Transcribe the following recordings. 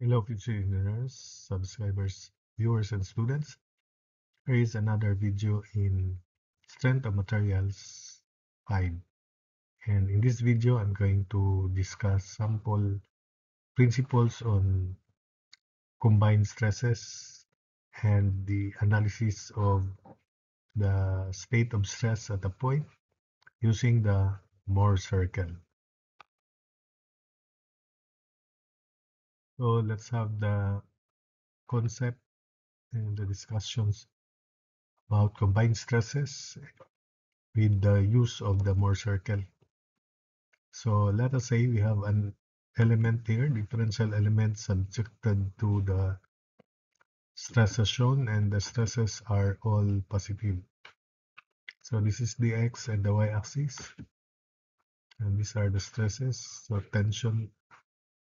Hello, future engineers, subscribers, viewers, and students. Here is another video in Strength of Materials 5. And in this video, I'm going to discuss sample principles on combined stresses and the analysis of the state of stress at a point using the Mohr circle. So let's have the concept and the discussions about combined stresses with the use of the Mohr circle. So let us say we have an element here, differential element subjected to the stresses shown, and the stresses are all positive. So this is the x and the y-axis, and these are the stresses. So tension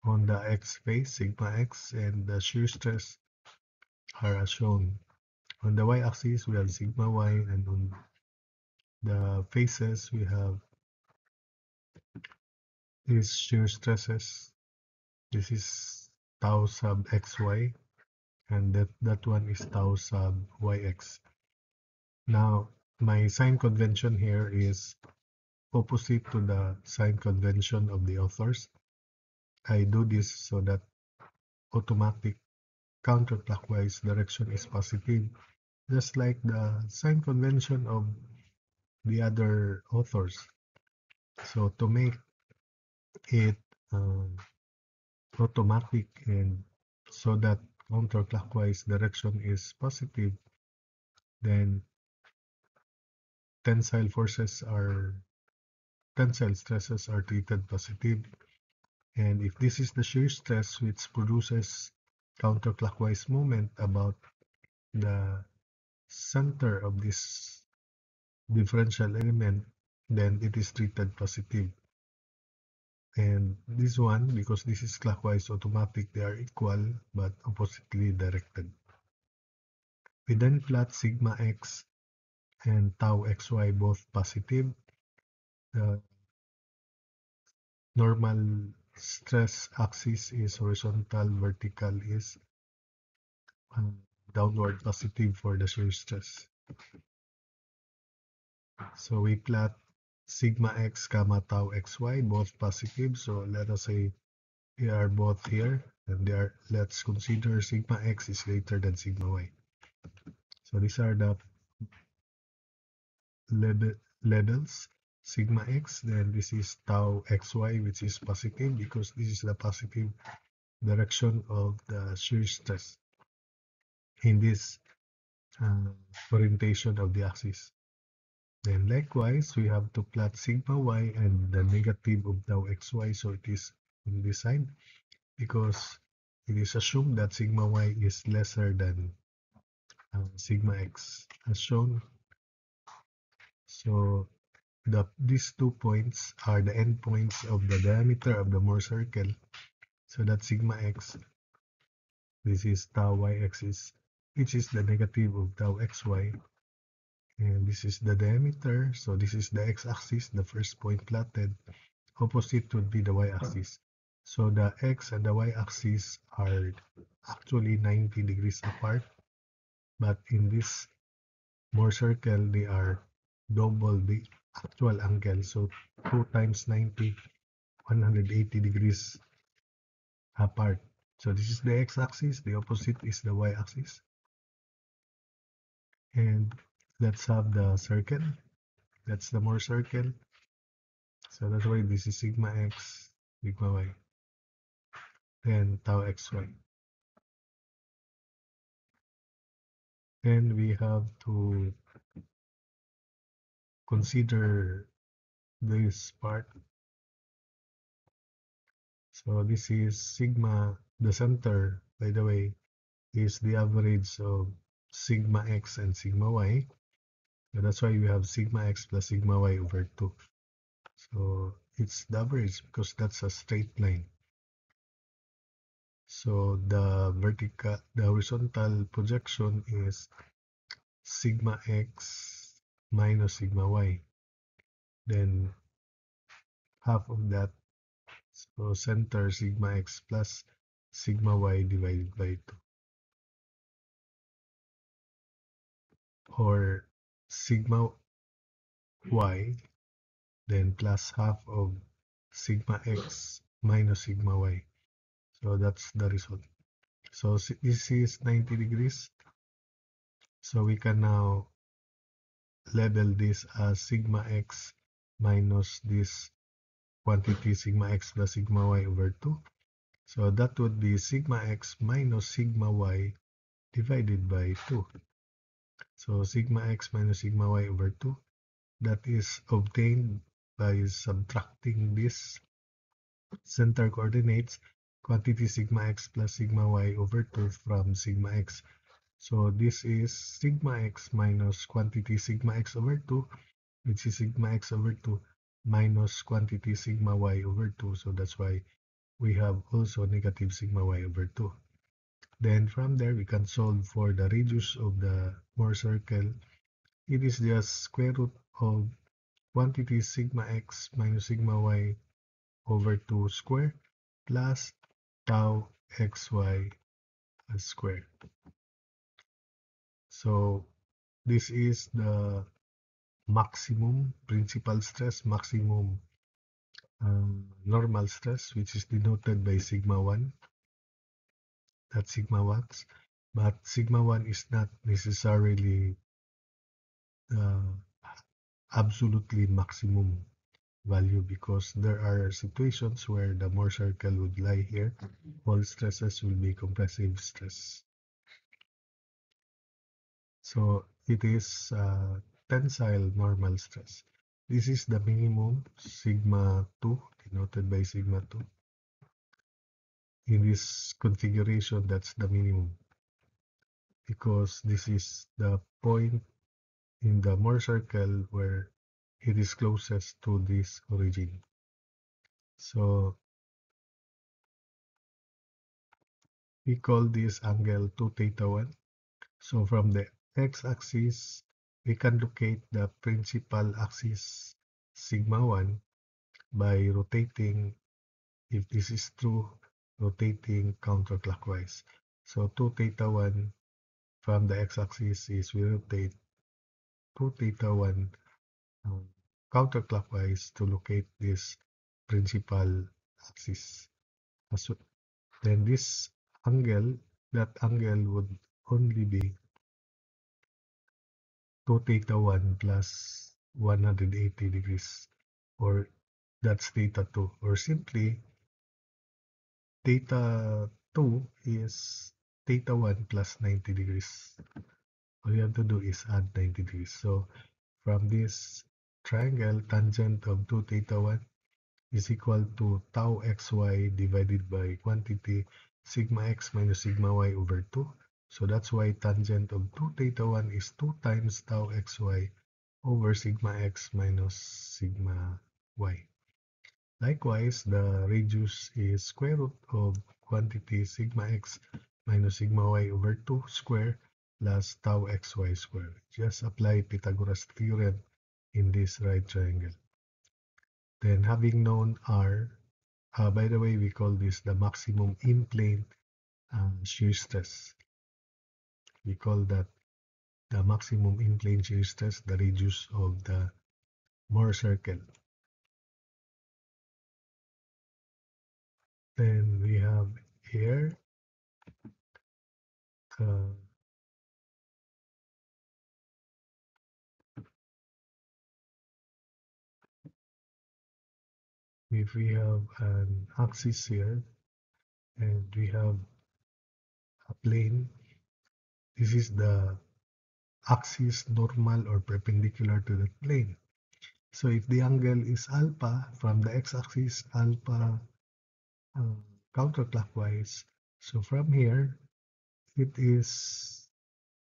on the x face, sigma x, and the shear stress are as shown. On the y-axis, we have sigma y, and on the faces, we have these shear stresses. This is tau sub xy, and that one is tau sub yx. Now, my sign convention here is opposite to the sign convention of the authors. I do this so that automatic counterclockwise direction is positive, just like the sign convention of the other authors. So to make it automatic and so that counterclockwise direction is positive, then tensile stresses are treated positive. And if this is the shear stress which produces counterclockwise moment about the center of this differential element, then it is treated positive. And this one, because this is clockwise automatic, they are equal but oppositely directed. We then plot sigma x and tau xy both positive. The normal stress axis is horizontal, vertical is downward positive for the shear stress. So we plot sigma x comma tau xy both positive. So let us say they are both here, and let's consider sigma x is greater than sigma y. So these are the labels. Sigma x, then this is tau xy, which is positive because this is the positive direction of the shear stress in this orientation of the axis. Then likewise, we have to plot sigma y and the negative of tau xy, so it is on this side because it is assumed that sigma y is lesser than sigma x as shown. So these 2 points are the endpoints of the diameter of the Mohr circle. So that sigma x, this is tau y-axis, which is the negative of tau xy. And this is the diameter. So this is the x-axis, the first point plotted. Opposite would be the y-axis. So the x and the y-axis are actually 90 degrees apart. But in this Mohr circle, they are double the actual angle. So 2 times 90, 180 degrees apart. So this is the x-axis. The opposite is the y-axis. And let's have the circle. That's the Mohr circle. So that's why this is sigma x, sigma y, and tau xy. Then we have to consider this part. So this is sigma, the center, by the way, is the average of sigma x and sigma y. So that's why we have sigma x plus sigma y over 2. So it's the average because that's a straight line. So the horizontal projection is sigma x minus sigma y. Then half of that, so center sigma x plus sigma y divided by 2. Or sigma y then plus half of sigma x minus sigma y. So that's the result. So this is 90 degrees. So we can now label this as sigma x minus this quantity sigma x plus sigma y over 2. So that would be sigma x minus sigma y divided by 2. So sigma x minus sigma y over 2, that is obtained by subtracting this center coordinates quantity sigma x plus sigma y over 2 from sigma x. So this is sigma x minus quantity sigma x over 2, which is sigma x over 2 minus quantity sigma y over 2. So that's why we have also negative sigma y over 2. Then from there, we can solve for the radius of the Mohr circle. It is just square root of quantity sigma x minus sigma y over 2 square plus tau xy square. So this is the maximum principal stress, maximum normal stress, which is denoted by sigma 1. That's sigma 1. But sigma 1 is not necessarily uh, absolutely maximum value, because there are situations where the Mohr circle would lie here. All stresses will be compressive stress. So it is tensile normal stress. This is the minimum, sigma 2, denoted by sigma 2. In this configuration, that's the minimum, because this is the point in the Mohr circle where it is closest to this origin. So we call this angle 2 theta 1. So from the x-axis, we can locate the principal axis sigma 1 by rotating, if this is true, rotating counterclockwise. So 2 theta 1 from the x-axis is we rotate 2 theta 1 counterclockwise to locate this principal axis. Then this angle, that angle would only be 2 theta 1 plus 180 degrees, or that's theta 2, or simply theta 2 is theta 1 plus 90 degrees. All you have to do is add 90 degrees. So from this triangle, tangent of 2 theta 1 is equal to tau xy divided by quantity sigma x minus sigma y over 2. So that's why tangent of 2 theta 1 is 2 times tau xy over sigma x minus sigma y. Likewise, the radius is square root of quantity sigma x minus sigma y over 2 square plus tau xy square. Just apply Pythagoras theorem in this right triangle. Then having known R, by the way, we call this the maximum in-plane shear stress. We call that the maximum in-plane shear stress, the radius of the Mohr circle. Then we have here if we have an axis here and we have a plane, this is the axis normal or perpendicular to the plane. So if the angle is alpha from the x-axis, alpha counterclockwise, so from here it is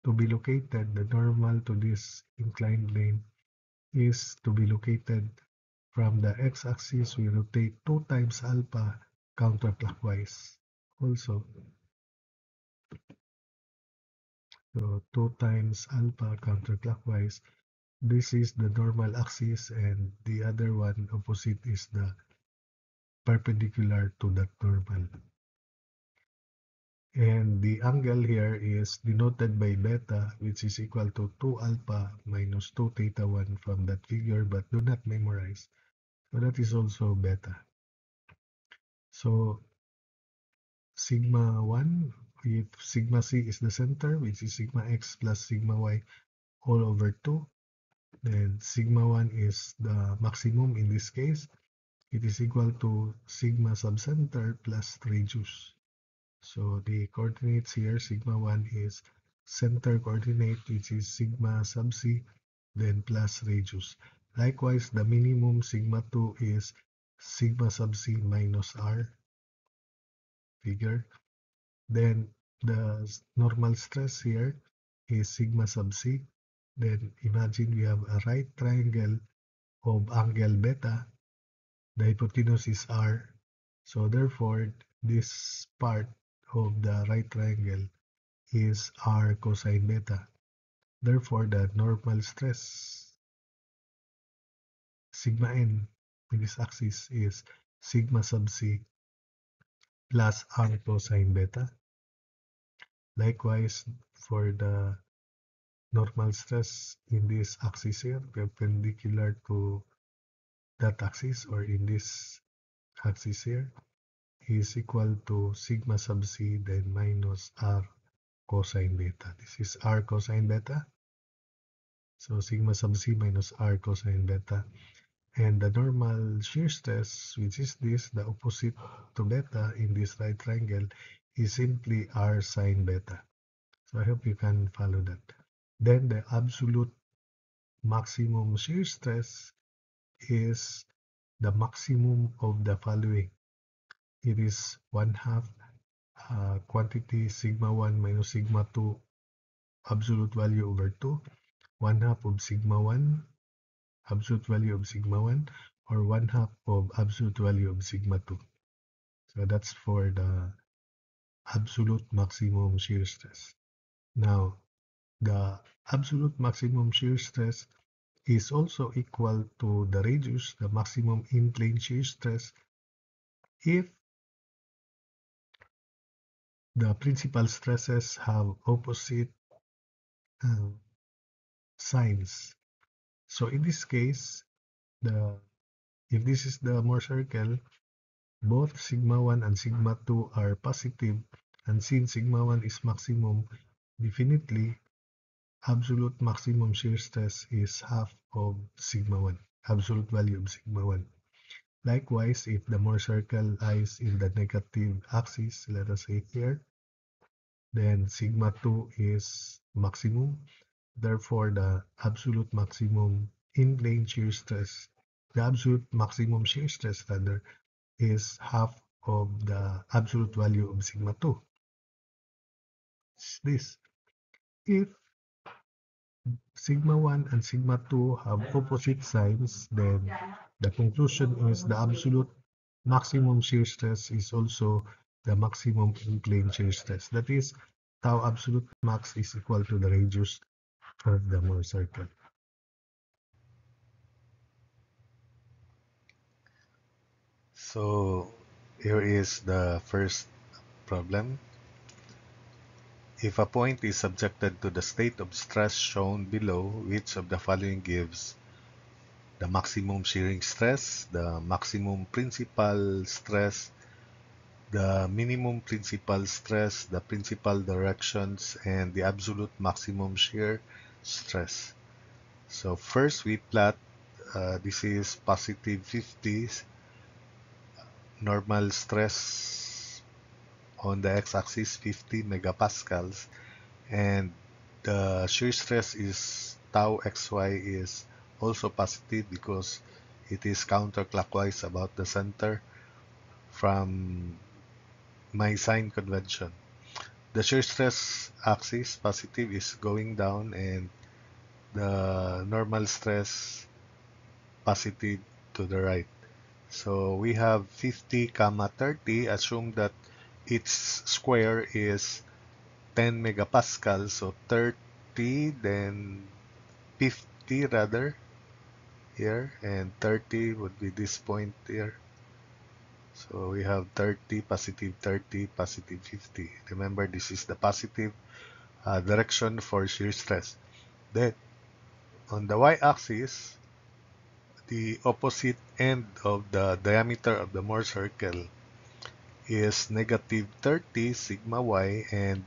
to be located, the normal to this inclined plane is to be located from the x-axis. We rotate 2 times alpha counterclockwise also. So 2 times alpha counterclockwise. This is the normal axis, and the other one opposite is the perpendicular to that normal. And the angle here is denoted by beta, which is equal to 2 alpha minus 2 theta 1 from that figure, but do not memorize. So that is also beta. So sigma 1, if sigma c is the center, which is sigma x plus sigma y all over 2, then sigma 1 is the maximum in this case. It is equal to sigma subcenter plus radius. So the coordinates here, sigma 1 is center coordinate, which is sigma sub c, then plus radius. Likewise, the minimum sigma 2 is sigma sub c minus r figure. Then the normal stress here is sigma sub c. Then imagine we have a right triangle of angle beta. The hypotenuse is r. So therefore, this part of the right triangle is r cosine beta. Therefore, the normal stress sigma n in this axis is sigma sub c plus r cosine beta. Likewise, for the normal stress in this axis here, perpendicular to that axis, or in this axis here, is equal to sigma sub c then minus r cosine beta. This is r cosine beta. So sigma sub c minus r cosine beta. And the normal shear stress, which is this, the opposite to beta in this right triangle, is simply r sine beta. So I hope you can follow that. Then the absolute maximum shear stress is the maximum of the following. It is 1/2 quantity sigma 1 minus sigma 2 absolute value over 2, 1/2 of sigma 1 absolute value of sigma 1, or 1/2 of absolute value of sigma 2. So that's for the absolute maximum shear stress. Now, the absolute maximum shear stress is also equal to the radius, the maximum in-plane shear stress, if the principal stresses have opposite signs. So in this case, if this is the Mohr circle, both sigma 1 and sigma 2 are positive, and since sigma 1 is maximum, definitely absolute maximum shear stress is half of sigma 1, absolute value of sigma 1. Likewise, if the Mohr circle lies in the negative axis, let us say here, then sigma 2 is maximum. Therefore, the absolute maximum in-plane shear stress, the absolute maximum shear stress rather, is half of the absolute value of sigma 2. It's this. If sigma 1 and sigma 2 have opposite signs, then the conclusion is the absolute maximum shear stress is also the maximum in-plane shear stress. That is, tau absolute max is equal to the radius of the Mohr circle. So here is the first problem. If a point is subjected to the state of stress shown below, which of the following gives the maximum shearing stress, the maximum principal stress, the minimum principal stress, the principal directions, and the absolute maximum shear stress? So first we plot, this is positive 50 normal stress on the x-axis 50 megapascals, and the shear stress is tau xy is also positive because it is counterclockwise about the center from my sign convention. The shear stress axis positive is going down, and the normal stress positive to the right. So we have 50 comma 30. Assume that its square is 10 megapascal, so 30, then 50 rather here, and 30 would be this point here. So we have 30, positive 30, positive 50. Remember, this is the positive direction for shear stress. Then, on the y-axis, the opposite end of the diameter of the Mohr circle is negative 30 sigma y and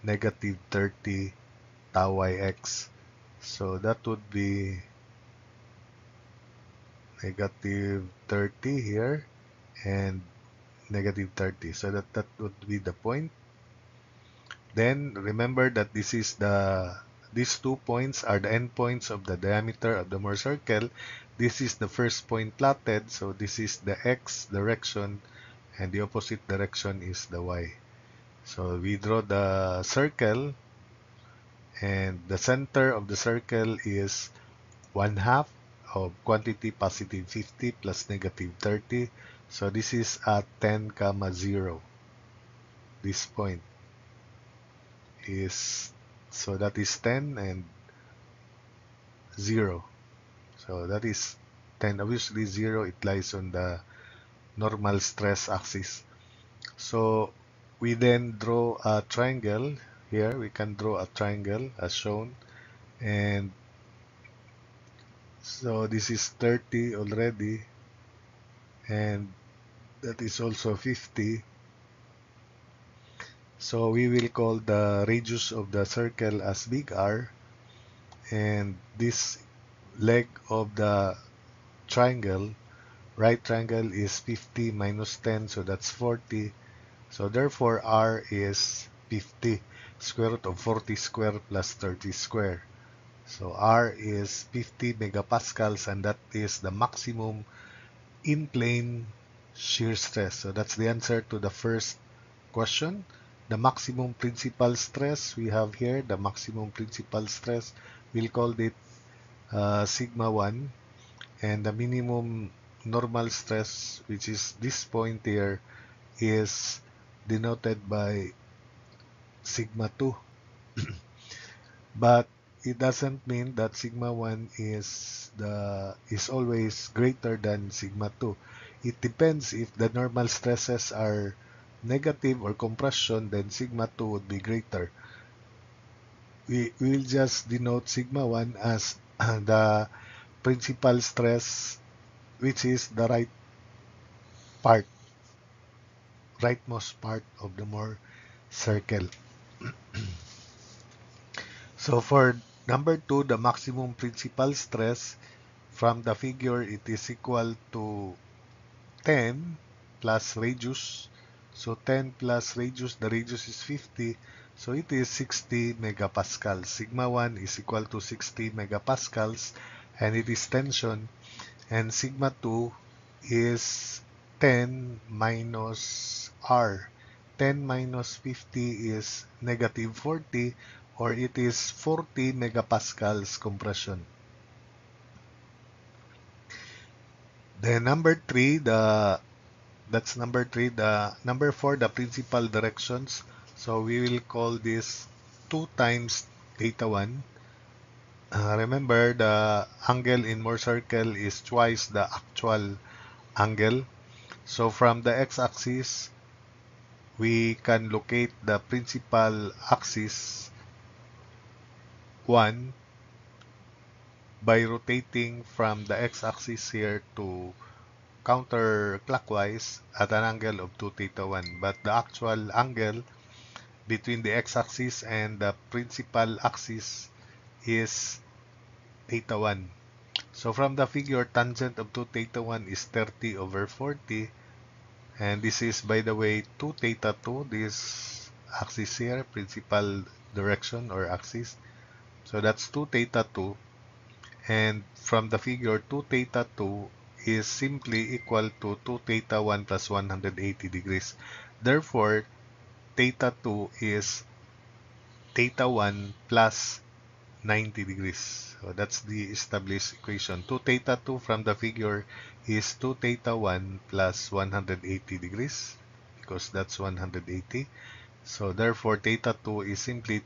negative 30 tau yx. So that would be negative 30 here and negative 30. So that would be the point. Then remember that these 2 points are the endpoints of the diameter of the Mohr circle. This is the first point plotted, so this is the x direction and the opposite direction is the y. So we draw the circle, and the center of the circle is 1/2 of quantity positive 50 plus negative 30. So this is at 10, 0. This point is, so that is 10 and 0. So that is 10. Obviously 0, it lies on the normal stress axis. So we then draw a triangle. Here we can draw a triangle as shown, and so this is 30 already, and that is also 50. So we will call the radius of the circle as big R, and this leg of the triangle, right triangle, is 50 minus 10, so that's 40. So therefore R is 50, square root of 40 square plus 30 square. So R is 50 megapascals, and that is the maximum in plane shear stress. So that's the answer to the first question. The maximum principal stress we have here, the maximum principal stress, we'll call it sigma 1, and the minimum normal stress, which is this point here, is denoted by sigma 2. But it doesn't mean that sigma 1 is always greater than sigma 2. It depends. If the normal stresses are negative or compression, then sigma 2 would be greater. We will just denote sigma 1 as the principal stress, which is the rightmost part of the Mohr circle. So for number 2, the maximum principal stress, from the figure it is equal to 10 plus radius. So 10 plus radius, the radius is 50, so it is 60 megapascals. Sigma 1 is equal to 60 megapascals, and it is tension. And sigma 2 is 10 minus R. 10 minus 50 is negative 40, or it is 40 megapascals compression. Then number 3, that's number 3. The number 4, the principal directions. So we will call this 2 times theta 1. Remember, the angle in Mohr circle is twice the actual angle. So from the x-axis, we can locate the principal axis 1 by rotating from the x-axis here to counterclockwise at an angle of 2 theta 1. But the actual angle between the x-axis and the principal axis is theta 1. So from the figure, tangent of 2 theta 1 is 30 over 40. And this is, by the way, 2 theta 2, this axis here, principal direction or axis. So that's 2 theta 2. And from the figure, 2 theta 2 is simply equal to 2 theta 1 plus 180 degrees. Therefore, theta 2 is theta 1 plus 90 degrees. So that's the established equation. 2 theta 2 from the figure is 2 theta 1 plus 180 degrees, because that's 180. So therefore, theta 2 is simply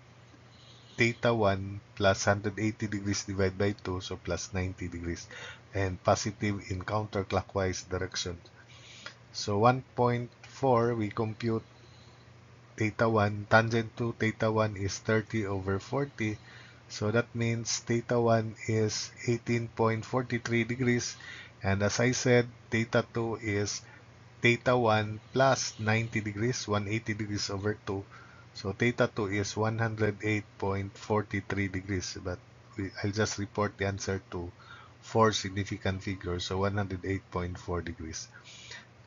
theta 1 plus 180 degrees divided by 2, so plus 90 degrees, and positive in counterclockwise direction. So 1.4, we compute theta 1. Tangent to theta 1 is 30 over 40. So that means theta 1 is 18.43 degrees. And as I said, theta 2 is theta 1 plus 90 degrees, 180 degrees over 2. So theta 2 is 108.43 degrees. But I'll just report the answer to 4 significant figures, so 108.4 degrees.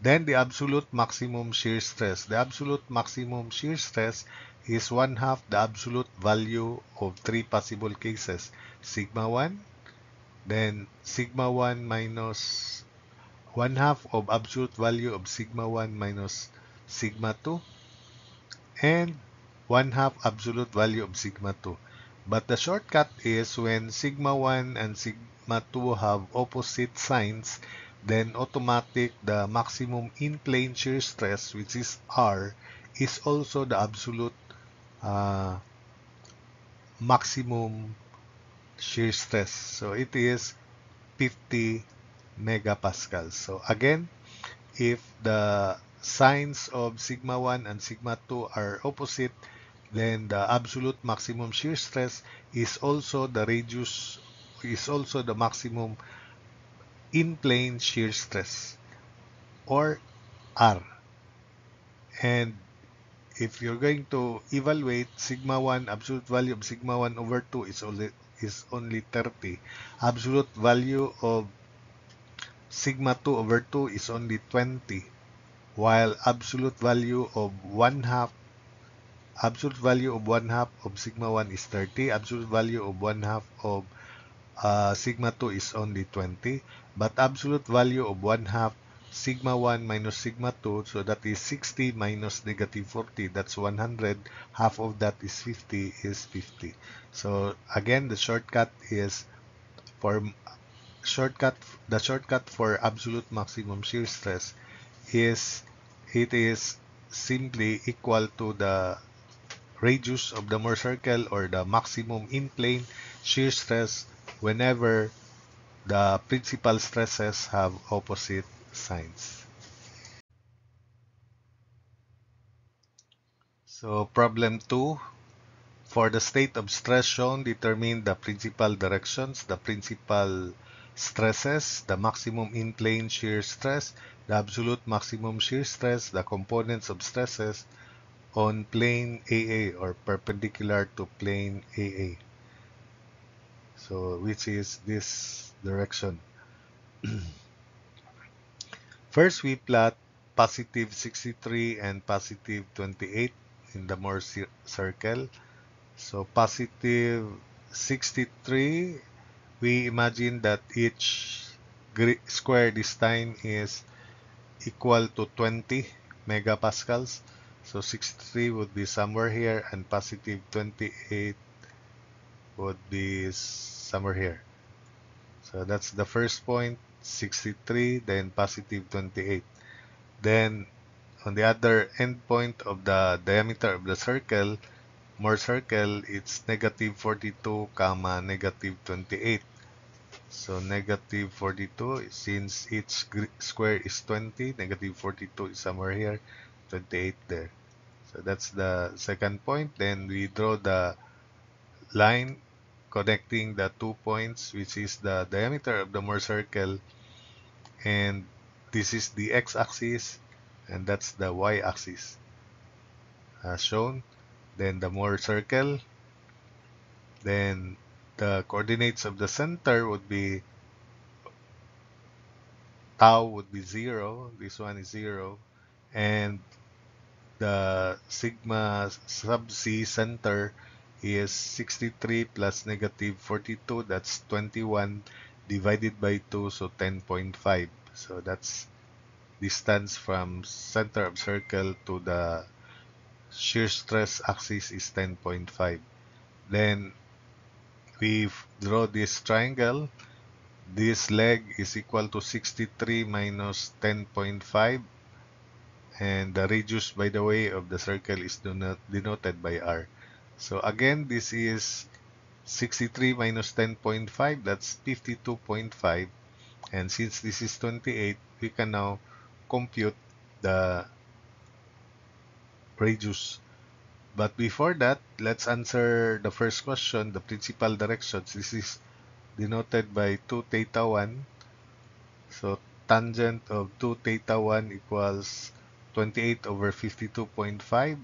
Then the absolute maximum shear stress. The absolute maximum shear stress is 1/2 the absolute value of 3 possible cases. Sigma 1, then sigma 1 minus 1/2 of absolute value of sigma 1 minus sigma 2, and 1/2 absolute value of sigma 2. But the shortcut is when sigma 1 and sigma 2 have opposite signs, then automatic the maximum in-plane shear stress, which is R, is also the absolute uh, maximum shear stress. So it is 50 megapascals. So again, if the signs of sigma 1 and sigma 2 are opposite, then the absolute maximum shear stress is also the maximum in-plane shear stress, or R. And if you're going to evaluate sigma 1, absolute value of sigma 1 over 2 is only 30. Absolute value of sigma 2 over 2 is only 20, while absolute value of 1/2 of sigma 1 is 30, absolute value of 1/2 of sigma 2 is only 20, but absolute value of 1/2 sigma 1 minus sigma 2, so that is 60 minus negative 40, that's 100, half of that is 50, is 50. So again, for shortcut the shortcut for absolute maximum shear stress is it is simply equal to the radius of the Mohr circle, or the maximum in-plane shear stress, whenever the principal stresses have opposite signs. So problem 2, for the state of stress shown, determine the principal directions, the principal stresses, the maximum in-plane shear stress, the absolute maximum shear stress, the components of stresses on plane AA, or perpendicular to plane AA. So which is this direction. First, we plot positive 63 and positive 28 in the Mohr circle. So positive 63, we imagine that each square this time is equal to 20 megapascals. So 63 would be somewhere here, and positive 28 would be somewhere here. So that's the first point, 63, then positive 28. Then on the other end point of the diameter of the circle, Mohr circle, it's negative 42, comma, negative 28. So negative 42, since each square is 20, negative 42 is somewhere here, 28 there. So that's the second point. Then we draw the line connecting the 2 points, which is the diameter of the Mohr circle, and this is the x-axis, and that's the y-axis as shown. Then the Mohr circle, then the coordinates of the center would be tau would be 0, this one is 0, and the sigma sub c center is 63 plus negative 42, that's 21 divided by 2, so 10.5. So that's distance from center of circle to the shear stress axis is 10.5. Then we draw this triangle. This leg is equal to 63 minus 10.5, and the radius, by the way, of the circle is denoted by R. So again, this is 63 minus 10.5, that's 52.5. And since this is 28, we can now compute the radius. But before that, let's answer the first question, the principal directions. This is denoted by 2 theta 1. So tangent of 2 theta 1 equals 28 over 52.5.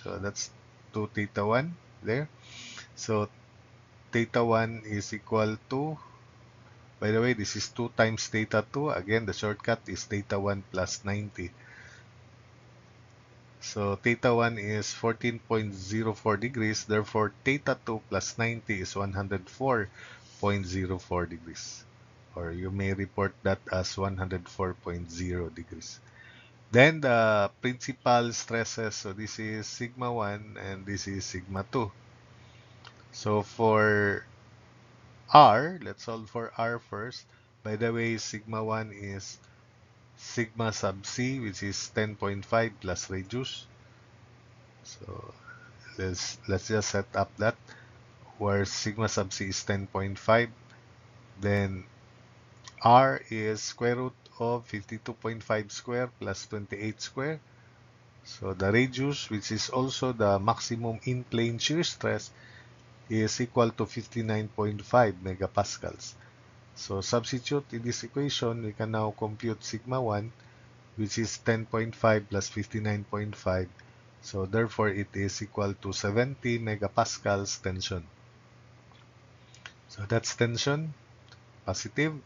So that's 2 theta 1 there. So theta 1 is equal to, by the way, this is 2 times theta 2. Again, the shortcut is theta 1 plus 90. So theta 1 is 14.04 degrees. Therefore, theta 2 plus 90 is 104.04 degrees. Or you may report that as 104.0 degrees. Then the principal stresses. So this is sigma 1 and this is sigma 2. So for R, let's solve for R first. By the way, sigma 1 is sigma sub c, which is 10.5 plus radius. So let's just set up that where sigma sub c is 10.5. Then R is square root of 52.5 square plus 28 square. So the radius, which is also the maximum in-plane shear stress, is equal to 59.5 megapascals. So substitute in this equation, we can now compute sigma 1, which is 10.5 plus 59.5. So therefore, it is equal to 70 megapascals tension. So that's tension, positive.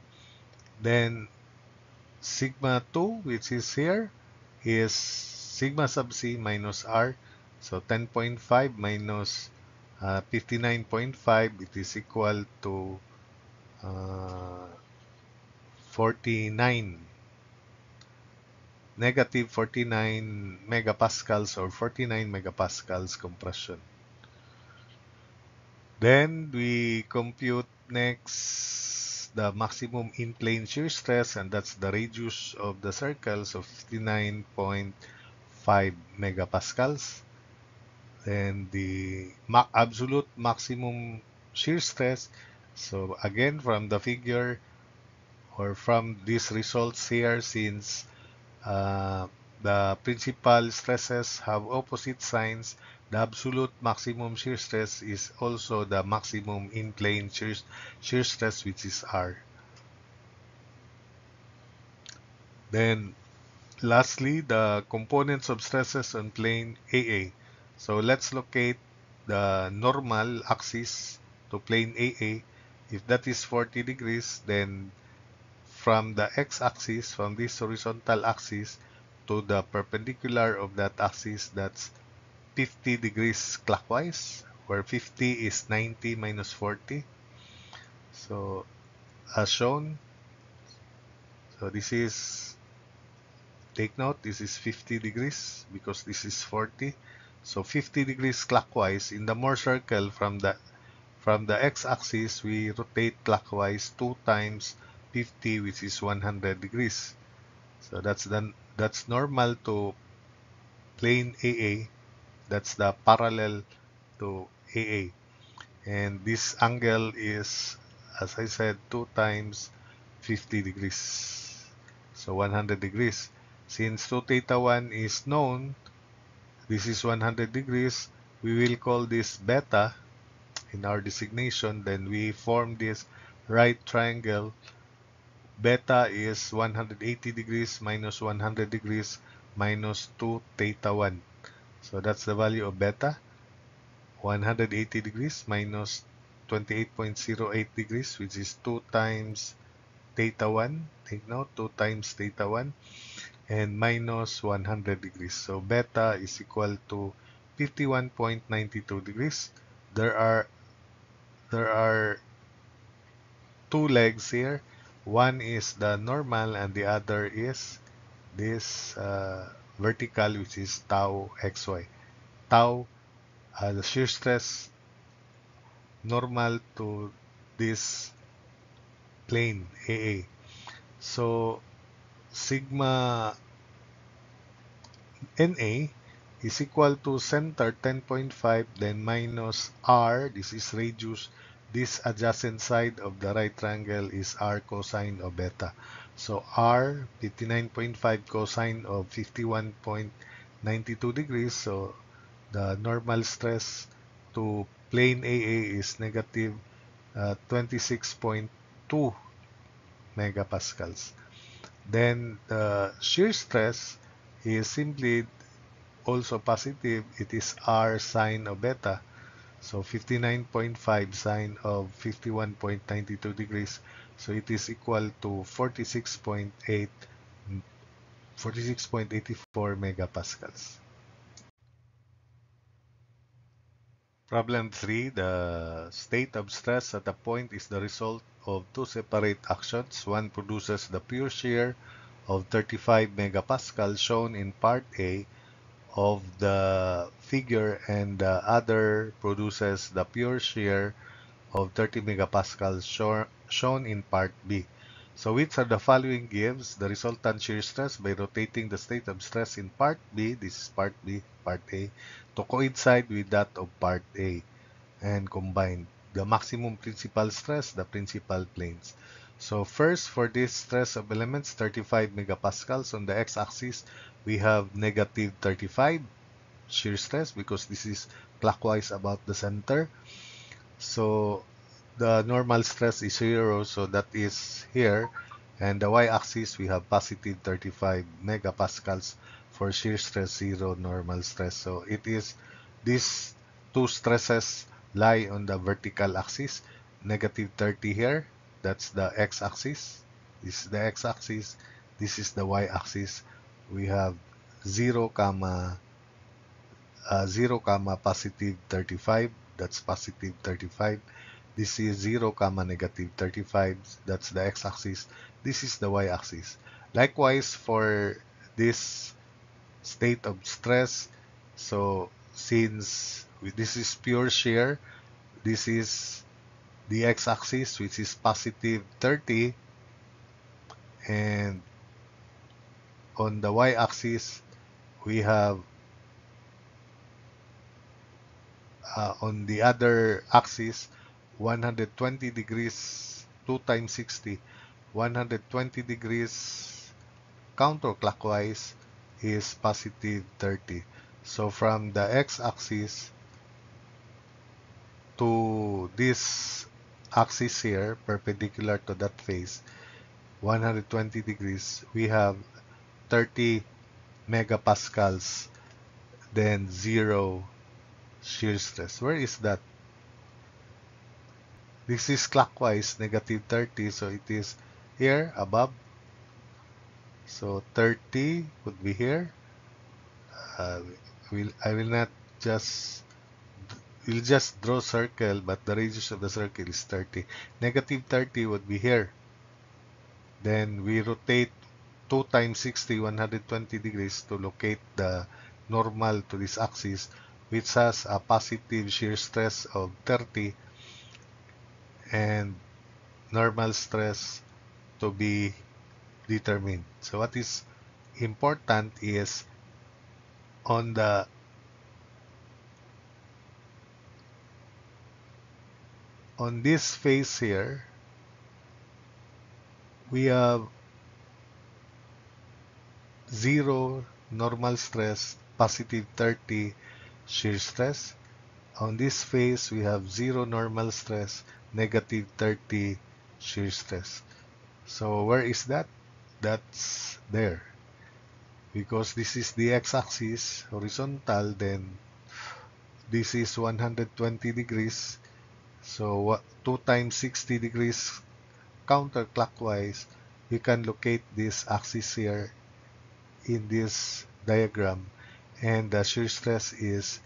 Then sigma 2, which is here, is sigma sub c minus r. So 10.5 minus 59.5, it is equal to 49, negative 49 megapascals or 49 megapascals compression. Then we compute next the maximum in-plane shear stress, and that's the radius of the circle, so 59.5 megapascals. Then the absolute maximum shear stress, so again from the figure or from these results here, since uh, the principal stresses have opposite signs, the absolute maximum shear stress is also the maximum in-plane shear stress, which is R. Then lastly, the components of stresses on plane AA. So let's locate the normal axis to plane AA. If that is 40 degrees, then from the x-axis, from this horizontal axis to the perpendicular of that axis, that's 50 degrees clockwise, where 50 is 90 minus 40. So as shown, so this is, take note, this is 50 degrees because this is 40. So 50 degrees clockwise. In the Mohr circle, from the x-axis, we rotate clockwise 2 times 50, which is 100 degrees. So that's normal to plane AA. That's the parallel to AA. And this angle is, as I said, 2 times 50 degrees. So 100 degrees. Since 2 theta 1 is known, this is 100 degrees, we will call this beta in our designation. Then we form this right triangle. Beta is 180 degrees minus 100 degrees minus 2 theta 1. So that's the value of beta. 180 degrees minus 28.08 degrees, which is 2 times theta 1. Take note, 2 times theta 1. And minus 100 degrees. So beta is equal to 51.92 degrees. There are two legs here. One is the normal and the other is this vertical, which is tau xy. Tau, the shear stress normal to this plane AA. So sigma NA is equal to center 10.5, then minus R, this is radius, this adjacent side of the right triangle is r cosine of beta. So r 59.5 cosine of 51.92 degrees. So the normal stress to plane AA is negative 26.2 megapascals. Then the shear stress is simply also positive. It is r sine of beta. So 59.5 sine of 51.92 degrees. So it is equal to 46.84 megapascals. Problem 3, the state of stress at a point is the result of two separate actions. One produces the pure shear of 35 megapascal shown in part A of the figure, and the other produces the pure shear of 30 megapascals shown in part B. So which of the following gives the resultant shear stress by rotating the state of stress in part B, this is part B, part A, to coincide with that of part A and combined the maximum principal stress, the principal planes. So first, for this stress of elements, 35 megapascals on the x-axis, we have negative 35 shear stress because this is clockwise about the center. So the normal stress is 0, so that is here. And the y-axis, we have positive 35 megapascals for shear stress 0, normal stress. So it is these two stresses lie on the vertical axis. Negative 30 here, that's the x-axis. This is the x-axis. This is the y-axis. We have 0, 0, positive 35. That's positive 35. This is 0, negative 35. That's the x-axis. This is the y-axis. Likewise, for this state of stress, so since this is pure shear, this is the x-axis, which is positive 30, and on the y-axis, we have on the other axis 120 degrees 2 times 60, 120 degrees counterclockwise is positive 30. So from the x-axis to this axis here, perpendicular to that face, 120 degrees, we have 30 megapascals, then 0 shear stress. Where is that? This is clockwise, negative 30, so it is here above. So 30 would be here. Uh, I will not just we'll just draw circle, but the radius of the circle is 30. Negative 30 would be here. Then we rotate 2 times 60, 120 degrees to locate the normal to this axis, which has a positive shear stress of 30 and normal stress to be determined. So what is important is on this face here, we have 0 normal stress, positive 30 shear stress. On this face, we have 0 normal stress, negative 30 shear stress. So where is that? That's there. Because this is the x-axis, horizontal, then this is 120 degrees. So 2 times 60 degrees counterclockwise, we can locate this axis here in this diagram, and the shear stress is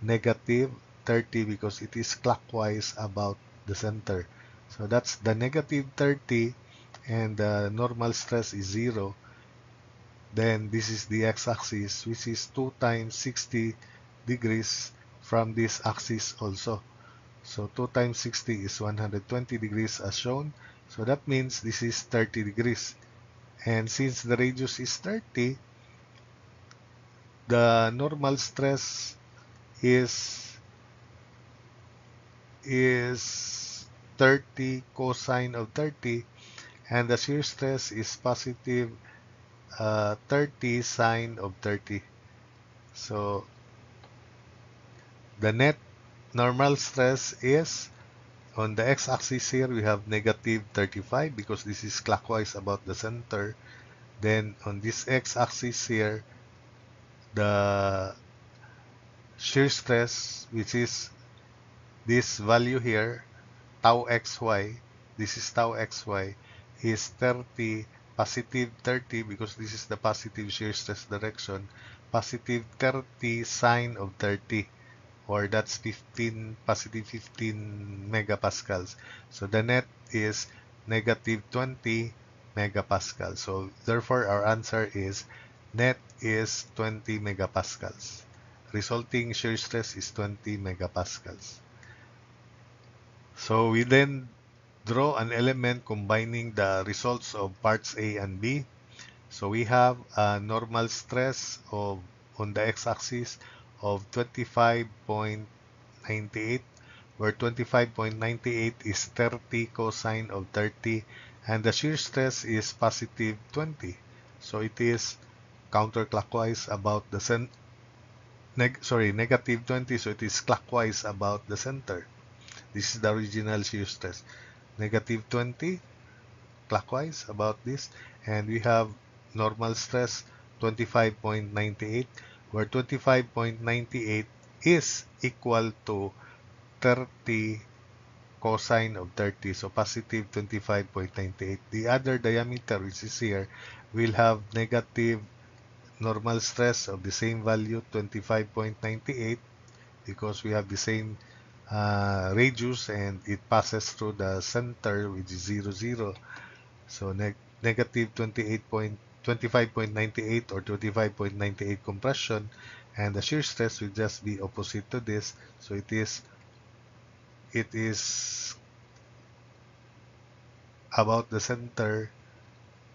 negative 30 because it is clockwise about the center. So that's the negative 30, and the normal stress is 0. Then this is the x-axis, which is 2 times 60 degrees from this axis also. So 2 times 60 is 120 degrees as shown. So that means this is 30 degrees. And since the radius is 30, the normal stress is 30 cosine of 30, and the shear stress is positive 30 sine of 30. So the net normal stress is, on the x-axis here, we have negative 35 because this is clockwise about the center. Then on this x-axis here, the shear stress, which is this value here, tau xy, this is tau xy, is 30, positive 30, because this is the positive shear stress direction, positive 30 sine of 30, or that's 15, positive 15 megapascals. So the net is negative 20 megapascals. So therefore our answer is net is 20 megapascals. Resulting shear stress is 20 megapascals. So we then draw an element combining the results of parts A and B. So we have a normal stress of, on the x-axis, of 25.98, where 25.98 is 30 cosine of 30, and the shear stress is positive 20. So it is counterclockwise about the negative 20, so it is clockwise about the center. This is the original shear stress. Negative 20 clockwise about this, and we have normal stress 25.98, where 25.98 is equal to 30 cosine of 30, so positive 25.98. The other diameter, which is here, will have negative normal stress of the same value, 25.98, because we have the same radius and it passes through the center, which is 0, 0. So negative 25.98 or 25.98 compression, and the shear stress will just be opposite to this. So it is about the center,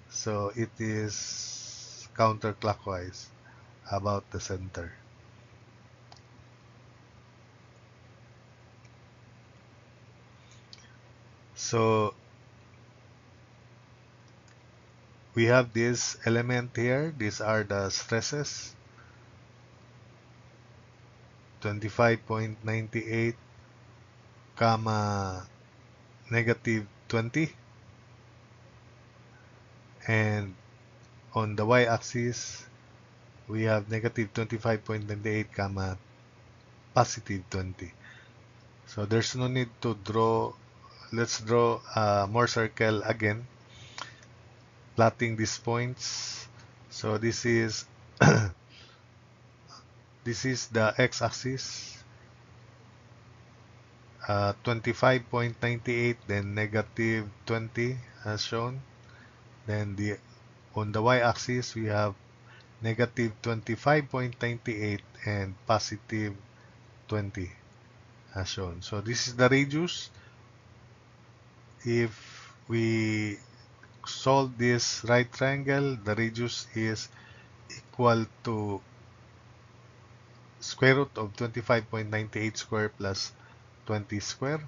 so it is counterclockwise about the center. So we have this element here. These are the stresses. 25.98 comma negative 20, and on the y-axis we have negative 25.98 comma positive 20. So there's no need to draw. Let's draw more circle again, plotting these points. So this is this is the x-axis, 25.98, then negative 20 as shown. Then on the y-axis we have negative 25.98 and positive 20 as shown. So this is the radius. If we solve this right triangle, the radius is equal to square root of 25.98 square plus 20 square.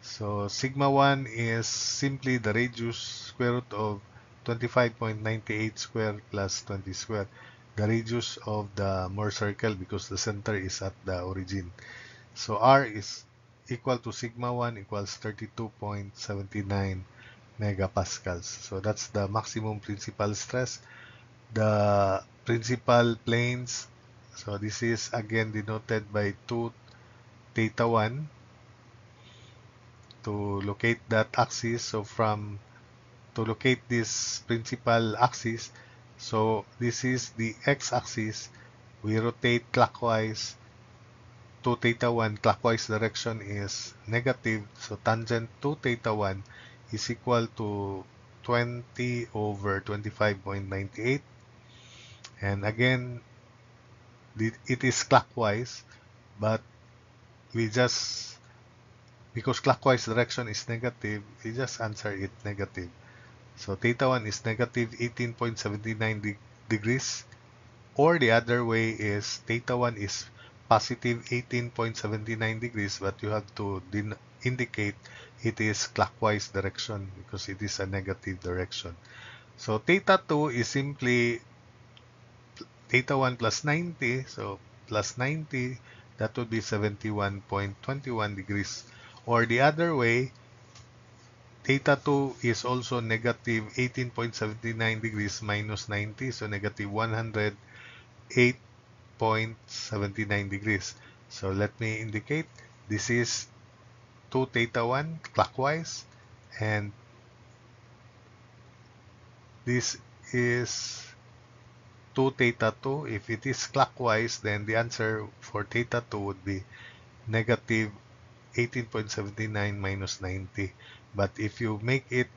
So sigma 1 is simply the radius square root of 25.98 square plus 20 square, the radius of the Mohr circle, because the center is at the origin. So R is equal to sigma 1 equals 32.79 megapascals. So that's the maximum principal stress. The principal planes, so this is again denoted by 2 theta 1 to locate that axis. So to locate this principal axis, so this is the x-axis, we rotate clockwise. 2 theta 1 clockwise direction is negative, so tangent 2 theta 1 is equal to 20 over 25.98, and again it is clockwise, but we just, because clockwise direction is negative, we just answer it negative. So theta 1 is negative 18.79 degrees, or the other way is theta 1 is positive 18.79 degrees, but you have to indicate it is clockwise direction because it is a negative direction. So theta 2 is simply theta 1 plus 90, so plus 90, that would be 71.21 degrees. Or the other way, theta 2 is also negative 18.79 degrees minus 90, so negative 108.79 degrees. So let me indicate, this is 2 theta 1 clockwise, and this is 2 theta 2. If it is clockwise, then the answer for theta 2 would be negative 18.79 minus 90. But if you make it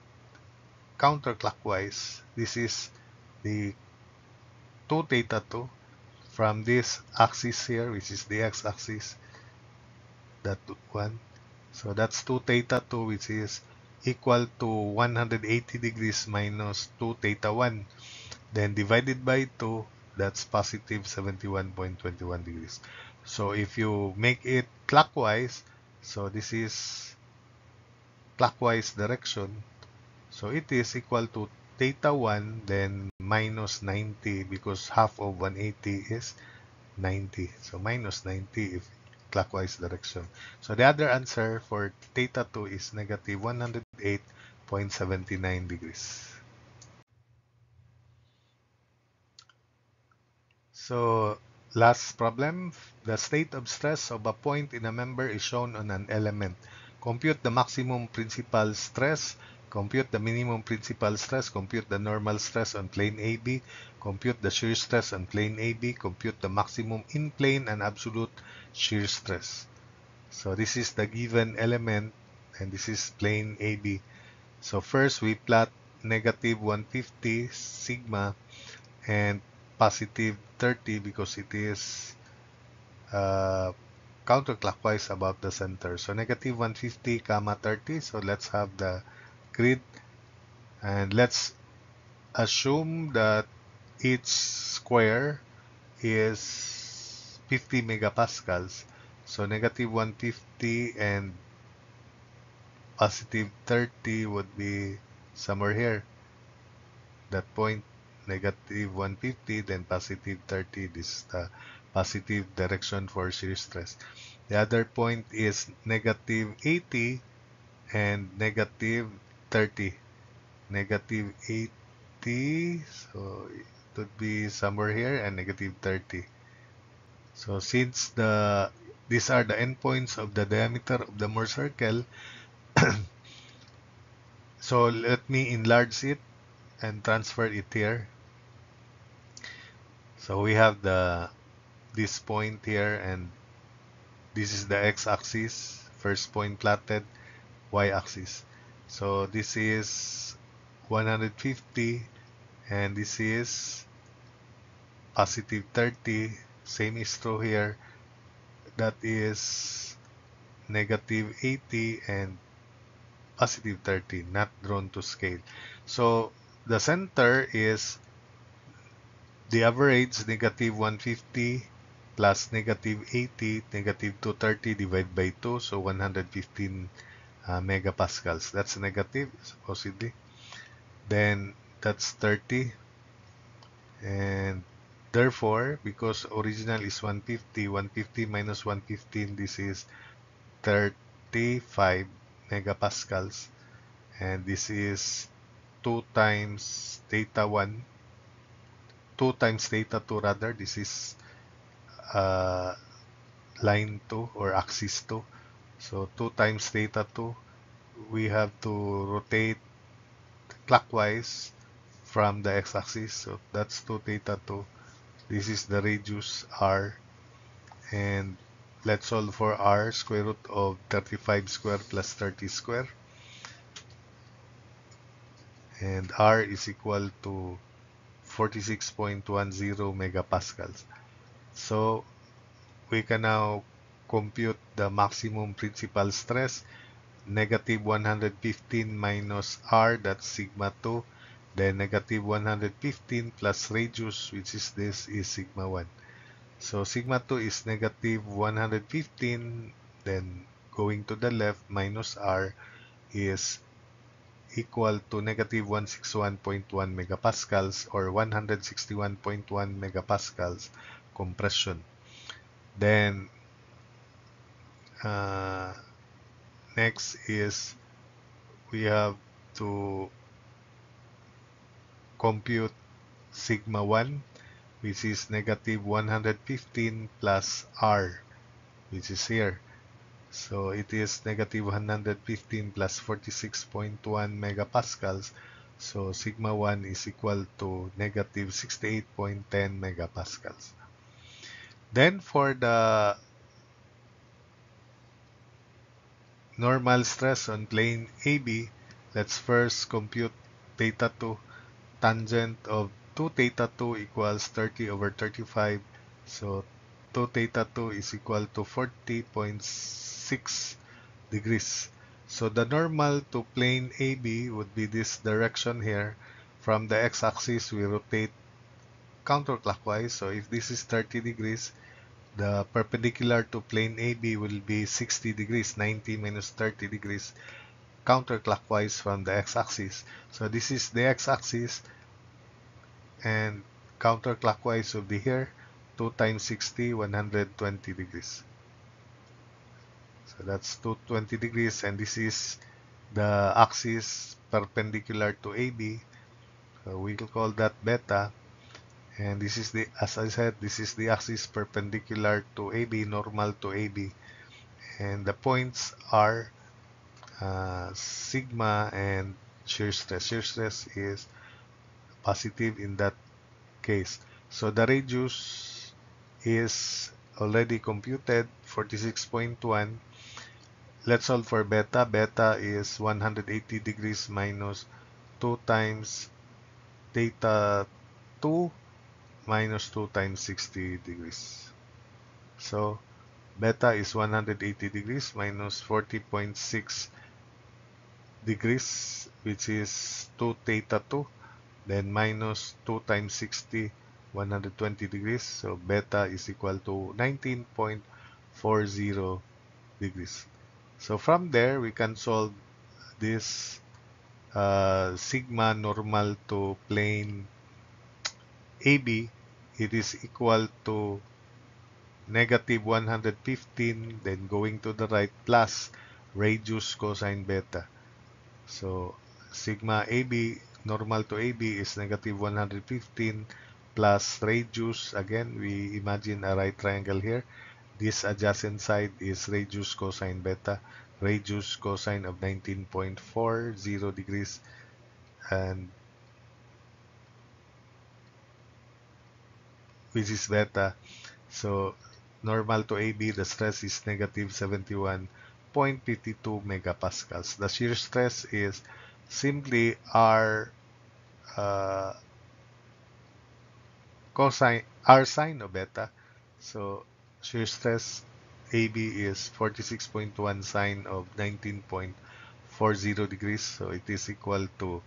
counterclockwise, this is the 2 theta 2 from this axis here, which is the x-axis, that one. So that's 2 theta 2, which is equal to 180 degrees minus 2 theta 1. Then divided by 2, that's positive 71.21 degrees. So if you make it clockwise, so this is clockwise direction, so it is equal to theta 1, then minus 90, because half of 180 is 90. So minus 90 if clockwise direction. So the other answer for theta 2 is negative 108.79 degrees. So last problem, the state of stress of a point in a member is shown on an element. Compute the maximum principal stress, compute the minimum principal stress, compute the normal stress on plane AB, compute the shear stress on plane AB, compute the maximum in plane and absolute shear stress. So this is the given element and this is plane AB. So first we plot negative 150 sigma and positive 30 because it is uh, counterclockwise about the center. So negative 150 comma 30. So let's have the grid and let's assume that each square is 50 megapascals. So negative 150 and positive 30 would be somewhere here. That point, negative 150, then positive 30. This is the positive direction for shear stress. The other point is negative 80 and negative 30. Negative 80, so it would be somewhere here, and negative 30. So since these are the endpoints of the diameter of the Mohr circle, so let me enlarge it and transfer it here. So we have this point here, and this is the x-axis, first point plotted, y-axis. So this is 150 and this is positive 30. Same is true here. That is negative 80 and positive 30, not drawn to scale. So the center is the average negative 150 plus negative 80, negative 230 divided by 2, so 115 megapascals. That's negative, supposedly. Then that's 30. And therefore, because original is 150, 150 minus 115, this is 35 megapascals. And this is 2 times theta 1, 2 times theta 2 rather. This is uh, line 2 or axis 2. So 2 times theta 2, we have to rotate clockwise from the x-axis. So that's 2 theta 2. This is the radius r. And let's solve for r, square root of 35 square plus 30 square. And r is equal to 46.10 megapascals. So we can now compute the maximum principal stress, negative 115 minus r, that's sigma 2, then negative 115 plus radius, which is this, is sigma 1. So sigma 2 is negative 115, then going to the left, minus r, is equal to negative 161.1 megapascals or 161.1 megapascals compression. Then next is we have to compute sigma 1, which is negative 115 plus R, which is here. So it is negative 115 plus 46.1 megapascals. So sigma 1 is equal to negative 68.10 megapascals. Then for the normal stress on plane AB, let's first compute theta 2. Tangent of 2 theta 2 equals 30 over 35. So 2 theta 2 is equal to 40.6 degrees. So the normal to plane AB would be this direction here. From the x-axis, we rotate counterclockwise. So if this is 30 degrees, the perpendicular to plane AB will be 60 degrees, 90 minus 30 degrees counterclockwise from the x-axis. So this is the x-axis, and counterclockwise will be here, 2 times 60, 120 degrees. So that's 220 degrees, and this is the axis perpendicular to AB. So we will call that beta. And this is the, as I said, this is the axis perpendicular to AB, normal to AB. And the points are sigma and shear stress. Shear stress is positive in that case. So the radius is already computed, 46.1. Let's solve for beta. Beta is 180 degrees minus 2 times theta 2 minus 2 times 60 degrees. So beta is 180 degrees minus 40.6 degrees, which is 2 theta 2, then minus 2 times 60, 120 degrees. So beta is equal to 19.40 degrees. So from there, we can solve this sigma normal to plane AB. It is equal to negative 115, then going to the right, plus radius cosine beta. So sigma AB, normal to AB, is negative 115 plus radius. Again, we imagine a right triangle here. This adjacent side is radius cosine beta. Radius cosine of 19.40 degrees, and which is beta. So normal to AB, the stress is negative 71.52 megapascals. The shear stress is simply R cosine, R sine of beta. So shear stress AB is 46.1 sine of 19.40 degrees. So it is equal to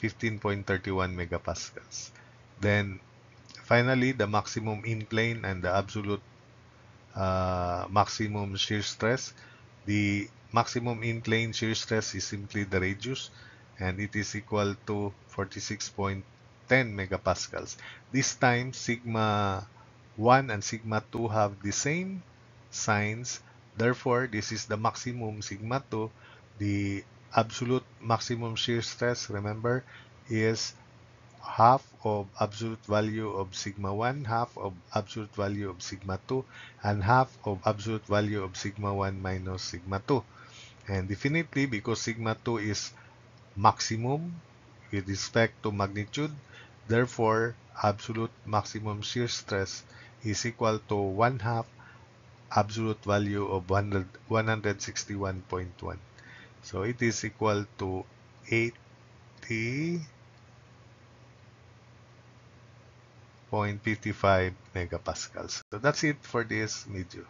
15.31 megapascals. Then finally, the maximum in plane and the absolute maximum shear stress. The maximum in plane shear stress is simply the radius, and it is equal to 46.10 megapascals. This time, sigma 1 and sigma 2 have the same signs. Therefore, this is the maximum sigma 2. The absolute maximum shear stress, remember, is half of absolute value of sigma 1, half of absolute value of sigma 2, and half of absolute value of sigma 1 minus sigma 2. And definitely, because sigma 2 is maximum with respect to magnitude, therefore, absolute maximum shear stress is equal to 1 half absolute value of 161.1. So it is equal to 80 0.55 megapascals. So that's it for this video.